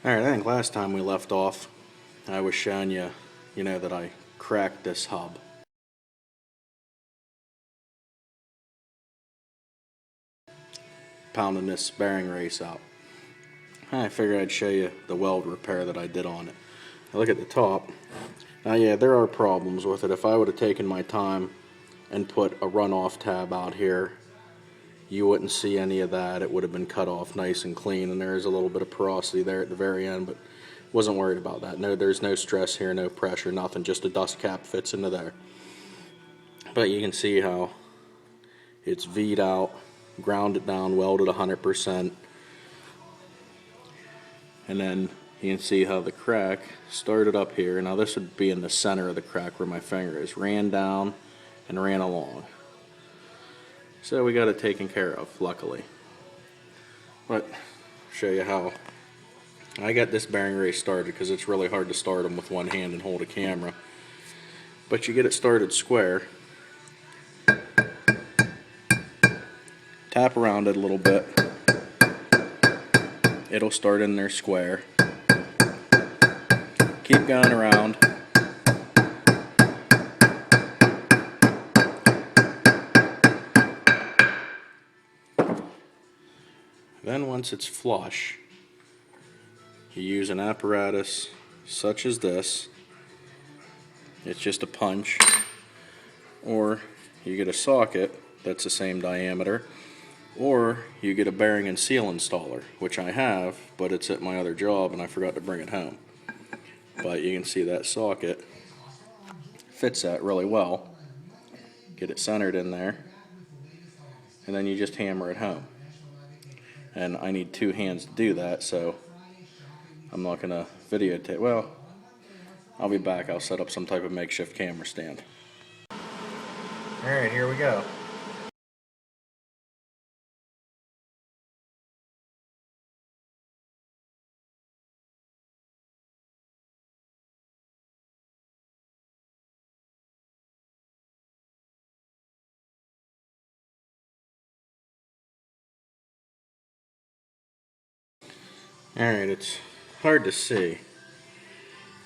Alright, I think last time we left off, I was showing you, that I cracked this hub. Pounding this bearing race out. I figured I'd show you the weld repair that I did on it. Now look at the top. Now yeah, there are problems with it. If I would have taken my time and put a runoff tab out here, you wouldn't see any of that. It would have been cut off nice and clean, and there is a little bit of porosity there at the very end, but wasn't worried about that. No, there's no stress here, no pressure, nothing, just a dust cap fits into there. But you can see how it's V'd out, ground it down, welded 100%, and then you can see how the crack started up here. Now this would be in the center of the crack where my finger is, ran down and ran along. So we got it taken care of, luckily. But show you how I got this bearing race started, because it's really hard to start them with one hand and hold a camera. But you get it started square, tap around it a little bit, it'll start in there square. Keep going around. Then once it's flush, you use an apparatus such as this. It's just a punch, or you get a socket that's the same diameter, or you get a bearing and seal installer, which I have, but it's at my other job and I forgot to bring it home. But you can see that socket fits that really well. Get it centered in there, and then you just hammer it home. And I need two hands to do that, so I'm not going to videotape. Well, I'll be back. I'll set up some type of makeshift camera stand. Alright, here we go. Alright, it's hard to see,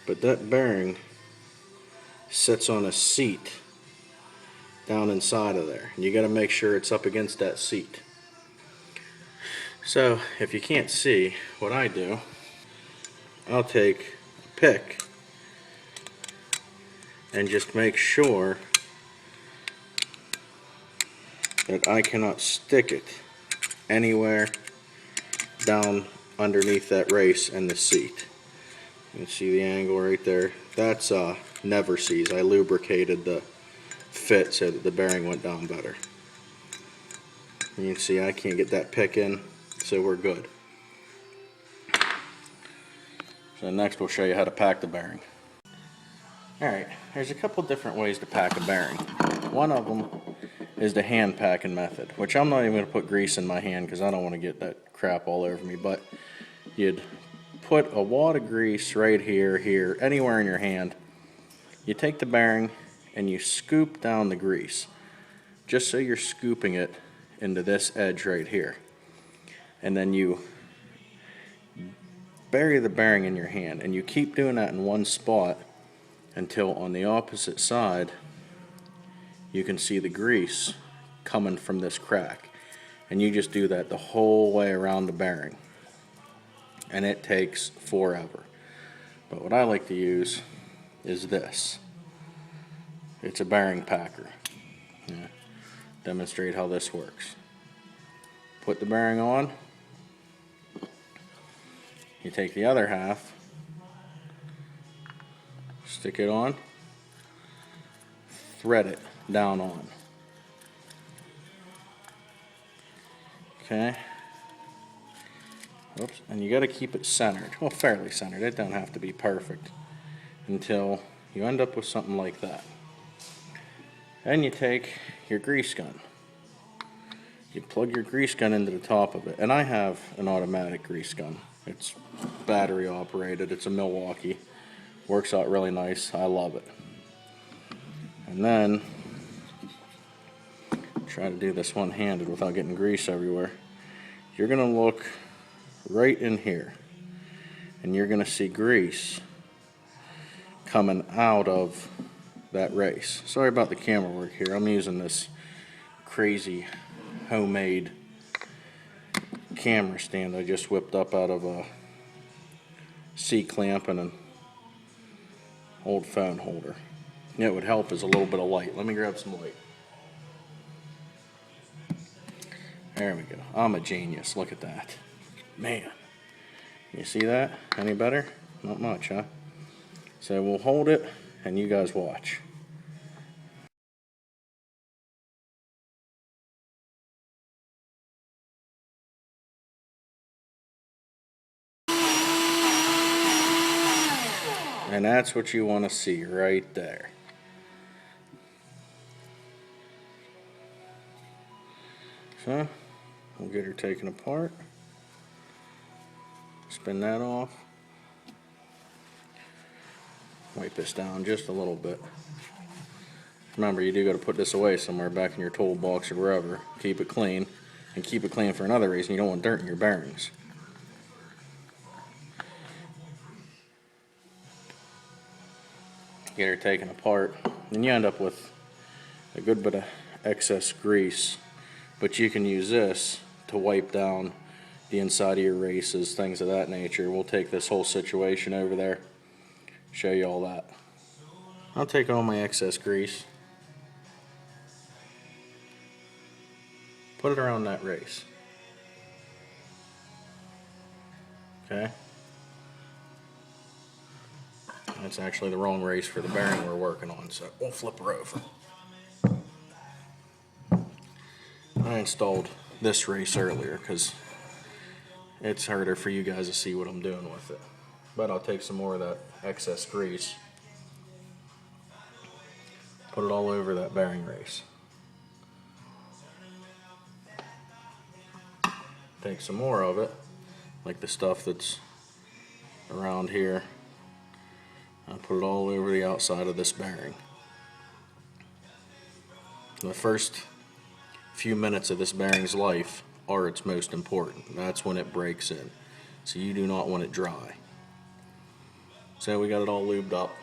but that bearing sits on a seat down inside of there, and you got to make sure it's up against that seat. So if you can't see what I do, I'll take a pick and just make sure that I cannot stick it anywhere down underneath that race and the seat. You can see the angle right there. That's never sees. I lubricated the fit so that the bearing went down better. And you can see I can't get that pick in, so we're good. So next we'll show you how to pack the bearing. Alright, there's a couple different ways to pack a bearing. One of them is the hand packing method, which I'm not even going to put grease in my hand because I don't want to get that crap all over me, but you'd put a wad of grease right here, anywhere in your hand. You take the bearing and you scoop down the grease, just so you're scooping it into this edge right here. And then you bury the bearing in your hand, and you keep doing that in one spot until on the opposite side you can see the grease coming from this crack. And you just do that the whole way around the bearing, and it takes forever. But what I like to use is this. It's a bearing packer. Yeah. Demonstrate how this works. Put the bearing on. You take the other half, stick it on, thread it down on. Okay. Oops, and you got to keep it centered. Well, fairly centered. It don't have to be perfect until you end up with something like that. Then you take your grease gun. You plug your grease gun into the top of it. And I have an automatic grease gun. It's battery operated. It's a Milwaukee. Works out really nice. I love it. And then try to do this one-handed without getting grease everywhere. You're going to look right in here and you're going to see grease coming out of that race. Sorry about the camera work here. I'm using this crazy homemade camera stand I just whipped up out of a C-clamp and an old phone holder. You know, it would help is a little bit of light. Let me grab some light. There we go. I'm a genius. Look at that. Man. You see that? Any better? Not much, huh? So we'll hold it and you guys watch. And that's what you want to see right there. So, we'll get her taken apart. Spin that off. Wipe this down just a little bit. Remember, you do got to put this away somewhere back in your toolbox or wherever. Keep it clean. And keep it clean for another reason. You don't want dirt in your bearings. Get her taken apart. And you end up with a good bit of excess grease. But you can use this to wipe down the inside of your races, things of that nature. We'll take this whole situation over there, show you all that. I'll take all my excess grease, put it around that race. Okay? That's actually the wrong race for the bearing we're working on, so we'll flip her over. I installed this race earlier because it's harder for you guys to see what I'm doing with it. But I'll take some more of that excess grease, put it all over that bearing race. Take some more of it, like the stuff that's around here. I'll put it all over the outside of this bearing. The first few minutes of this bearing's life are its most important. That's when it breaks in. So you do not want it dry. So we got it all lubed up.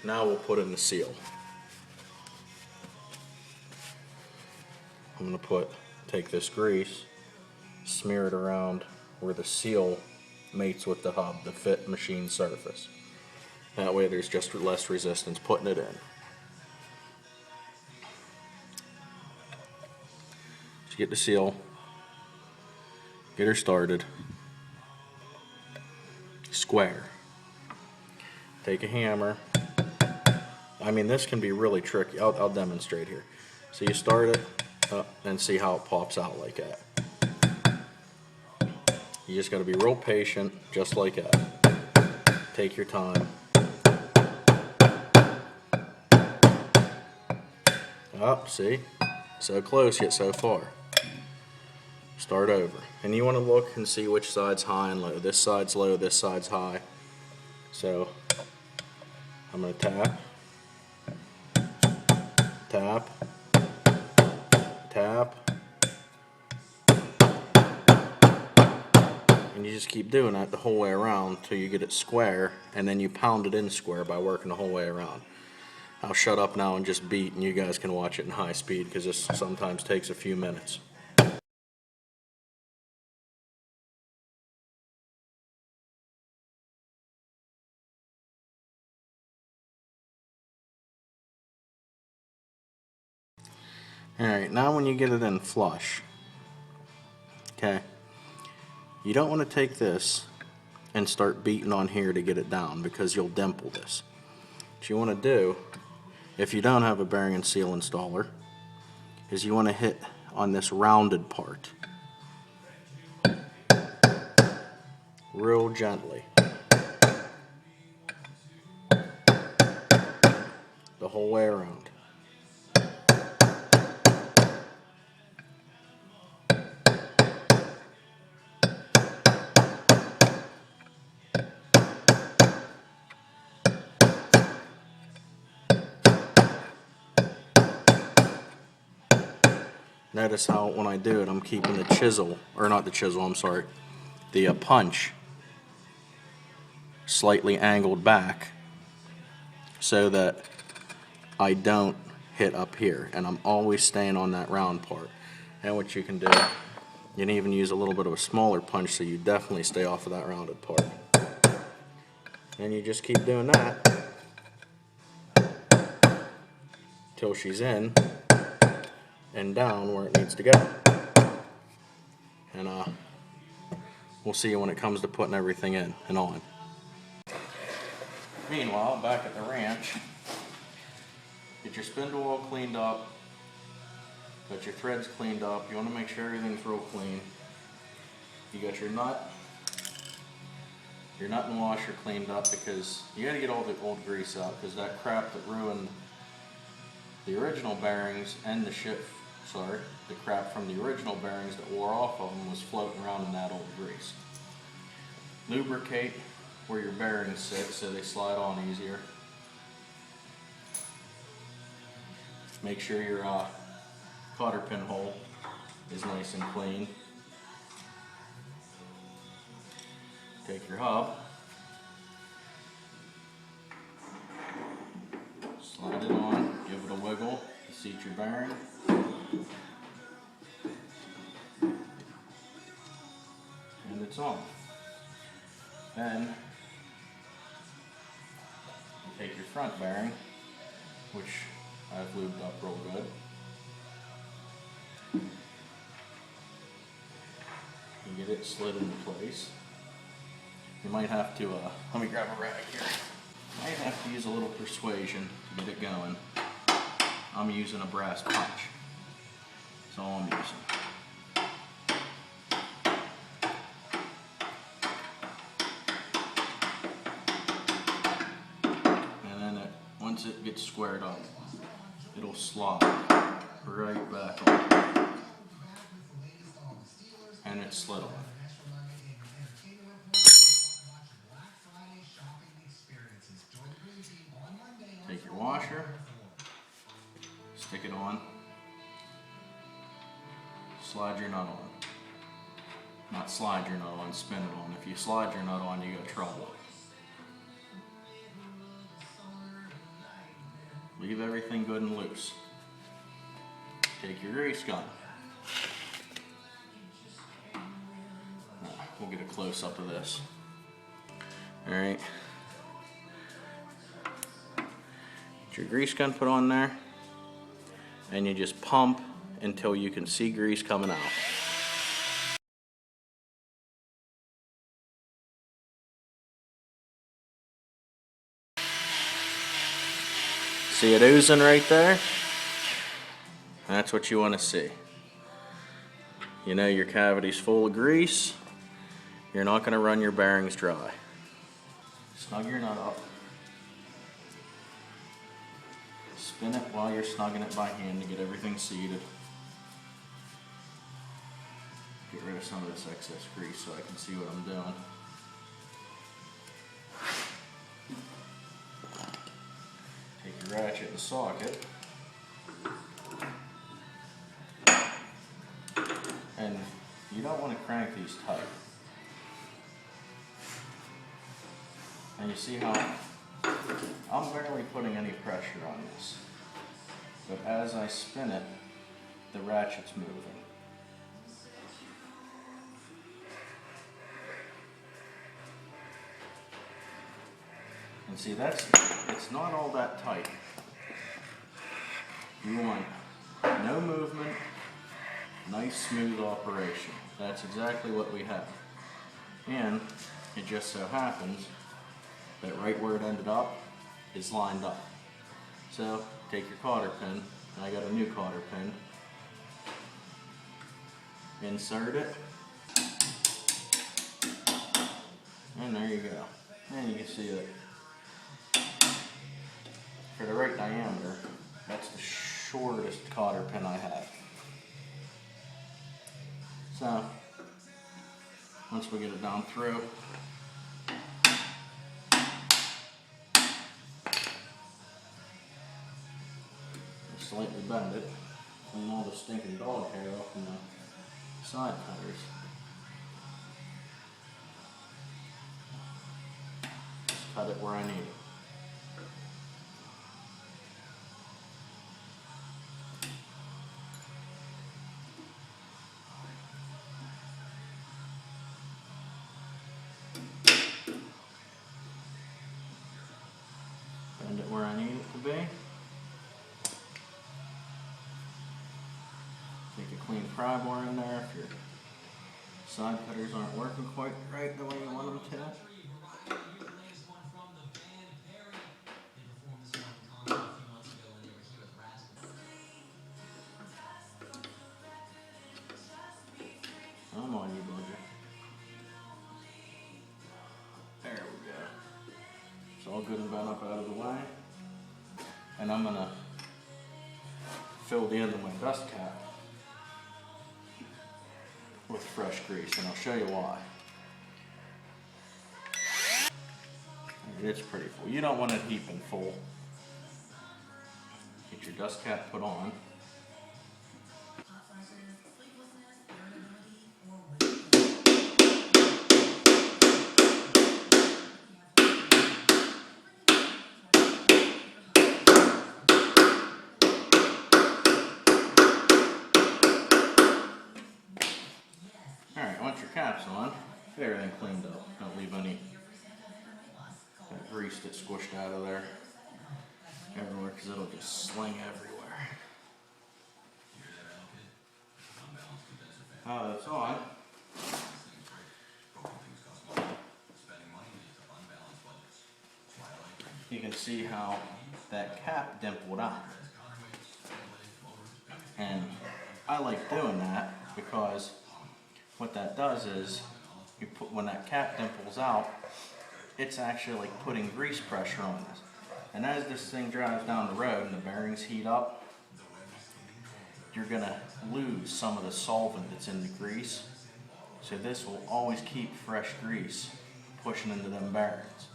Now we'll put in the seal. I'm going to take this grease, smear it around where the seal mates with the hub, the fit machine surface. That way there's just less resistance putting it in. So get the seal, get her started, square. Take a hammer. I mean, this can be really tricky. I'll demonstrate here. So you start it up and see how it pops out like that. You just got to be real patient, just like that. Take your time. Up, see? So close yet so far. Start over. And you want to look and see which side's high and low. This side's low, this side's high. So I'm going to tap, tap, tap, and you just keep doing that the whole way around till you get it square, and then you pound it in square by working the whole way around. I'll shut up now and just beat, and you guys can watch it in high speed because this sometimes takes a few minutes. Alright, now when you get it in flush, okay, you don't want to take this and start beating on here to get it down because you'll dimple this. What you want to do, if you don't have a bearing and seal installer, is you want to hit on this rounded part real gently the whole way around. Notice how when I do it, I'm keeping the chisel, or not the chisel, I'm sorry, the punch slightly angled back so that I don't hit up here, and I'm always staying on that round part. And what you can do, you can even use a little bit of a smaller punch so you definitely stay off of that rounded part. And you just keep doing that till she's in and down where it needs to go. And we'll see you when it comes to putting everything in and on. Meanwhile, back at the ranch, get your spindle all cleaned up, got your threads cleaned up. You want to make sure everything's real clean. You got your nut and washer cleaned up, because you got to get all the old grease out, because that crap that ruined the original bearings and the crap from the original bearings that wore off of them was floating around in that old grease. Lubricate where your bearings sit so they slide on easier. Make sure your cotter pin hole is nice and clean. Take your hub, slide it on, give it a wiggle to seat your bearing. And it's on. Then you take your front bearing, which I've lubed up real good. You get it slid into place. You might have to, let me grab a rag here. You might have to use a little persuasion to get it going. I'm using a brass punch. That's all I'm using. And then once it gets squared up, it'll slide right back on. And it's slid on. Take your washer, stick it on, slide your nut on. Not slide your nut on, spin it on. If you slide your nut on, you got trouble. Leave everything good and loose. Take your grease gun. We'll get a close up of this. Alright. Get your grease gun put on there, and you just pump until you can see grease coming out. See it oozing right there? That's what you want to see. You know your cavity's full of grease. You're not going to run your bearings dry. Snug your nut up. Spin it while you're snugging it by hand to get everything seated. Get rid of some of this excess grease so I can see what I'm doing. Take your ratchet and socket. And you don't want to crank these tight. And you see how I'm barely putting any pressure on this. But as I spin it, the ratchet's moving. And see, it's not all that tight. You want no movement, nice smooth operation. That's exactly what we have. And it just so happens that right where it ended up is lined up. So take your cotter pin, and I got a new cotter pin, insert it, and there you go. And you can see that for the right diameter, that's the shortest cotter pin I have. So once we get it down through, slightly bend it, clean all the stinking dog hair off from the side cutters. cut it where I need it. Bend it where I need it to be. Take a clean pry bar in there if your side cutters aren't working quite right the way you want them to. Come on, you bugger. There we go. It's all good and bent up out of the way. And I'm gonna fill the end of my dust cap with fresh grease, and I'll show you why. It's pretty full. You don't want it heaping full. Get your dust cap put on. Alright, once your cap's on, get everything cleaned up. Don't leave any that grease that's squished out of there everywhere, because it'll just sling everywhere. Now that it's on, you can see how that cap dimpled out. And I like doing that because what that does is, you put, when that cap dimples out, it's actually like putting grease pressure on this. And as this thing drives down the road and the bearings heat up, you're gonna lose some of the solvent that's in the grease. So this will always keep fresh grease pushing into them bearings.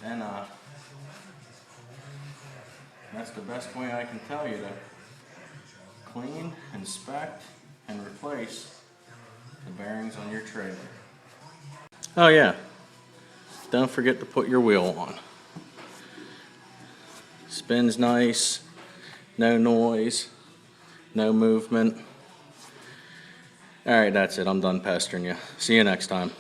And that's the best way I can tell you to clean, inspect, and replace the bearings on your trailer. Oh yeah, don't forget to put your wheel on. Spins nice, no noise, no movement. Alright, that's it. I'm done pestering you. See you next time.